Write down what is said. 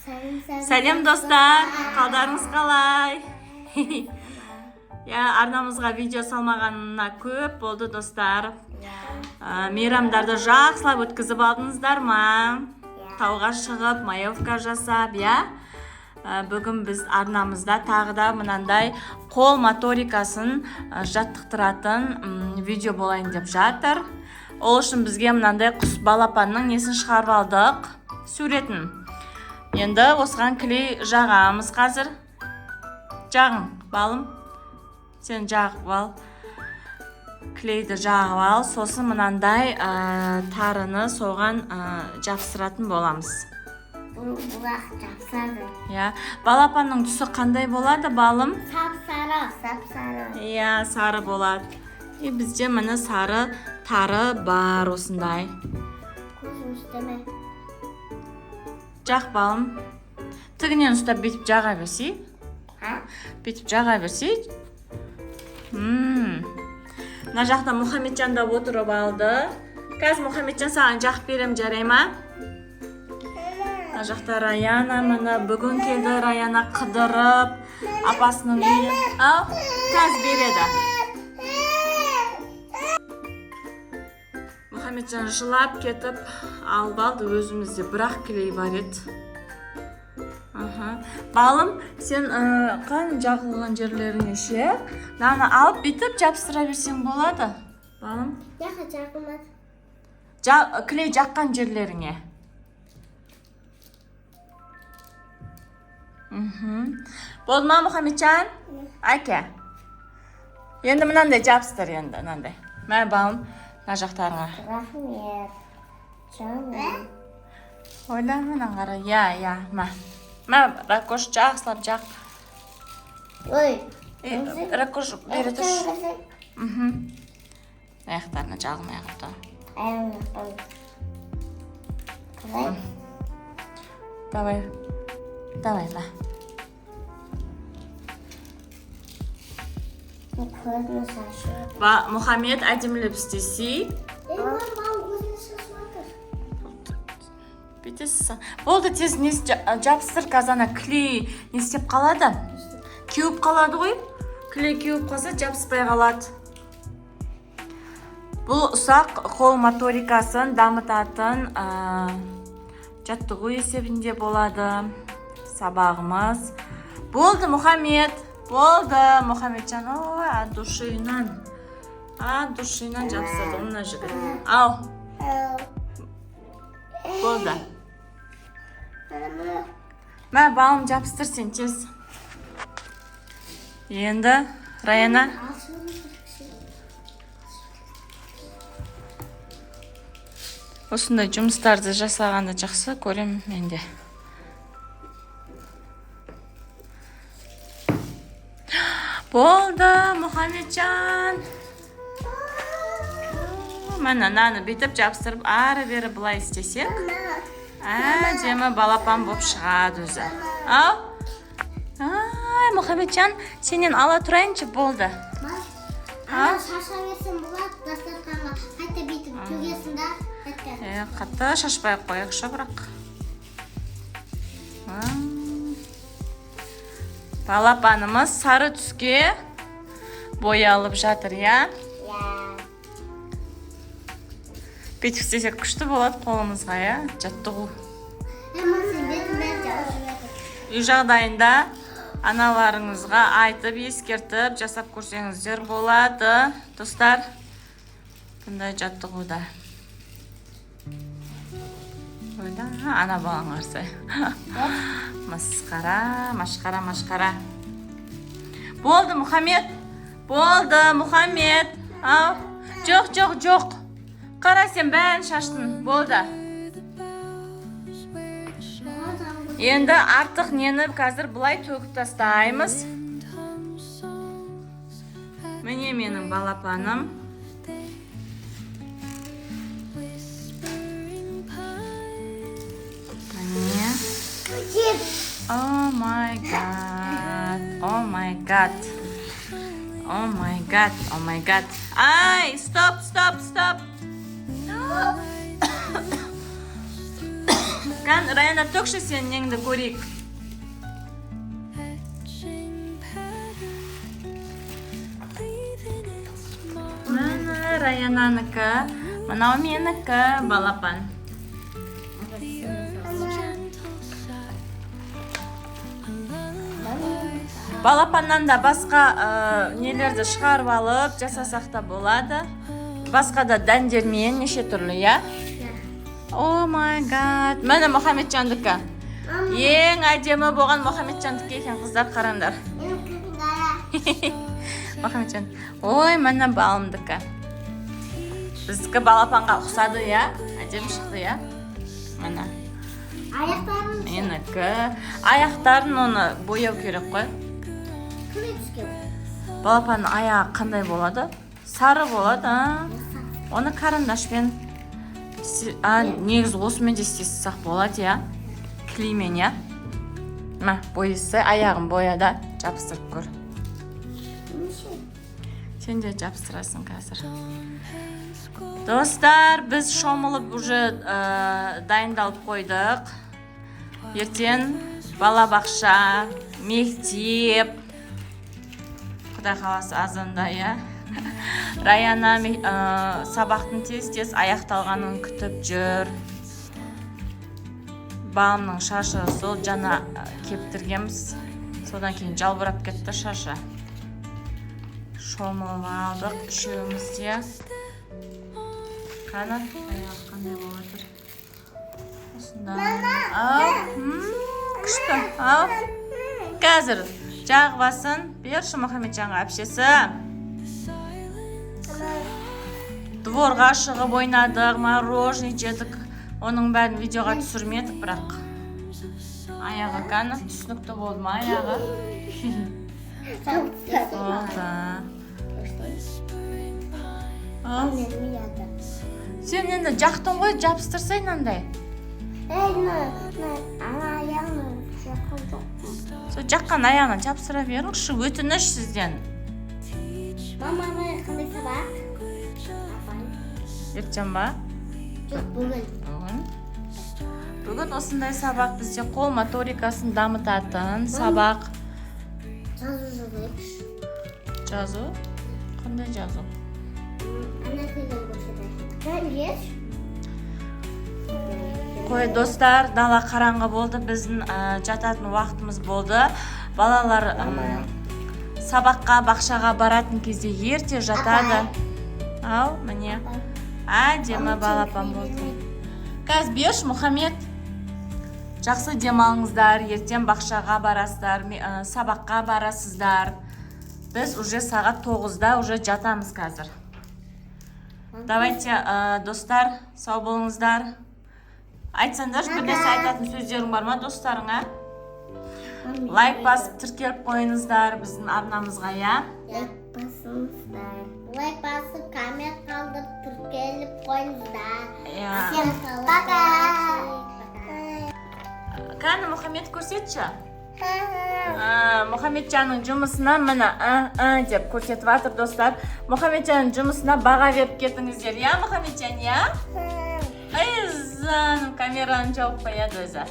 Сәлем достар, қалдарыңыз қалай? Арнамызға видео салмағанына көп болды достар. Мейрамдарды жақсылап өткізіп алдыңыздар ма? Тауға шығып, маевка жасап, Бүгін біз арнамызда тағы да мынандай қол моторикасын жаттықтыратын видео болайын деп жатыр. Ол үшін бізге мынандай құс балапанның несін шығарып алдық, суретін. Енді осыған клей жағамыз қазір. Жағың, балым. Сен жағып ал. Клейді жағып ал. Сосын мынандай тарыны соған жапсыратын боламыз. Бұлақ жапсады. Балапанның түсі қандай болады, балым? Сап-сары. Сары болады. Бізде міне сары тары бар осындай. Көзім үстеме. Жақ, балым. Тігінен ұстап бетіп жаға берсей. Бетіп жаға берсей. Мына жақта Мұхаммеджан да отырып алды. Қазір Мұхаммеджан саған жақ берем, жарай ма? Мына жақта Раяна, міне бүгін келді Раяна қыдырып, апасының үйінен. Қазір береді. Мұхаммеджан жылап кетіп алып алды, өзімізде бірақ клей бар еді. Балым, сен қан жағылған жерлеріне ше, наны алып бетіп жапсыра берсең болады. Балым? Жағылмады. Клей жаққан жерлеріңе. Болды ма, Мұхаммеджан? Әке. Енді мынандай жапсытыр енді, мынандай. Мә, балым, мына жақтарыңа. Рахмет. Жаным. Ойла, мына қара, Мә, ракош жақсылап жақ. Ой. Ракош бері түш. Аяқтарына жағылмай қапты. Аяғын жақтан. Қалай? Давай, ма. Көзіні шашы. Мұхаммед әдемілеп істесі. Мам, көзіні шашмады. Бетесің. Болды, тез жапсыр қазана клей не істеп қалады? Кеуіп қалады ғой? Клей кеуіп қалса жапыспай қалады. Бұл ұсақ қол моторикасын дамытатын жаттығу есебінде болады. Сабағымыз. Болды, Мұхаммед. Болды, Мұхаммеджан. От душынан жапсырды мына жігіт. Ау. Болды. Мә, балым, жапсытыр сен тез. Енді, Раяна. Осындай жұмыстарды жасағанды жақсы көрем менде. Болды, Мұхаммеджан. Мәні наны бетіп жапсырып, ары-бері бұлай істесек, әдемі балапан боп шығады өзі. Мұхаммеджан, сенен ала тұрайыншы, болды. Шаша берсен болады, дастарханға қайта бетіп төгесін да. Қатты шашпай қойықшы бірақ. Балапанымыз сары түске боялып жатыр, Бетіп істесек күшті болады қолымызға, жаттығу. Үй жағдайында аналарыңызға айтып, ескертіп, жасап көрсеңіздер болады. Достар, бұндай жаттығуда. Ана балаң арсы. Машқара. Болды, Мұхаммед. Болды, Мұхаммед. Жоқ. Қара, сен бәрін шаштың. Болды. Енді артық нені қазір бұлай төгіп тастаймыз. Міне менің балапаным. Oh my god. Ай, стоп. Kan, Rayana tökші сен неңді көрейік. Mana Rayananiki, mana meniki balapan. Балапаннан да басқа нелерді шығарып алып жасасақ та болады. Басқа да дәндермен неше түрлі, я? О май гад. Мәні Мұхамеджандікі. Ең әдемі болған Мұхамеджандікі екен, қыздар қараңдар. Мұхамеджан. Ой, мәні балымдікі. Біздікі балапанға ұқсады, я? Әдемі шықты, я? Мәні. Аяқтарын Менікі. Аяқтарын оны бояу керек қой. Балапанның аяғы қандай болады? Сары болады, Оны карандашпен негізі осымен де істесақ болады, я? Клеймен, я? Бойысы, аяғын бояда жабыстырып көр. Сен де жабыстырасың қазір. Достар, біз шомылып уже дайындалып қойдық. Ертең балабақша, мектеп, Құдай қаласы азанда, я? Раяна сабақтың тез-тез аяқталғанын күтіп жүр. Балымның шашы сол жана кептіргеміз. Содан кейін жалбырап кетті шашы. Шомылып алдық үшеумізде. Қана, аяғы қандай болып отыр. Күшті, Қазір жағы басын берші Мұхамеджанға әпшесі. Дворға шығып ойнадық, мороженое жедік. Оның бәрін видеоға түсірмедік, бірақ аяғы қаны түсінікті болды ма аяғы? Сен енді жақтың ғой, жабыстырсайын андай. Жаққан аяғынан жабыстыра беріңізші, өтініш сізден. Мамаға қандай сабақ? Ертең ба? Жоқ, бүгін. Бүгін осындай сабақ бізде қол моторикасын дамытатын сабақ. Жазу жазайық. Жазу? Қандай жазу? Ана тілін көрсетайық. Қой, достар, дала қараңғы болды, біздің жататын уақытымыз болды. Балалар сабаққа, бақшаға баратын кезде ерте жатады. Ау, міне. Әдемі балапан болды. Қазір берш, Мұхамед. Жақсы демалыңыздар, ертең бақшаға барасыздар, сабаққа барасыздар. Біз уже сағат 9-да уже жатамыз қазір. Давайте, достар, сау болыңыздар. Айтсаңдар, бірнәрсе айтатын сөздерің бар ма достарыңа? Лайк басып, тіркеліп қойыңыздар біздің арнамызға, я? Лайк басыңыздар. Лайк басып, коммент қалдырып, тіркеліп қойыңыздар. Всем пока. Қаны, Мұхамед көрсетші? Мұхамеджанның жұмысына мына деп көрсетіп атыр, достар. Мұхамеджанның жұмысына баға беріп кетіңіздер, я, Мұхамеджан, я? Ай, заным, камераны жауып қояды өзі.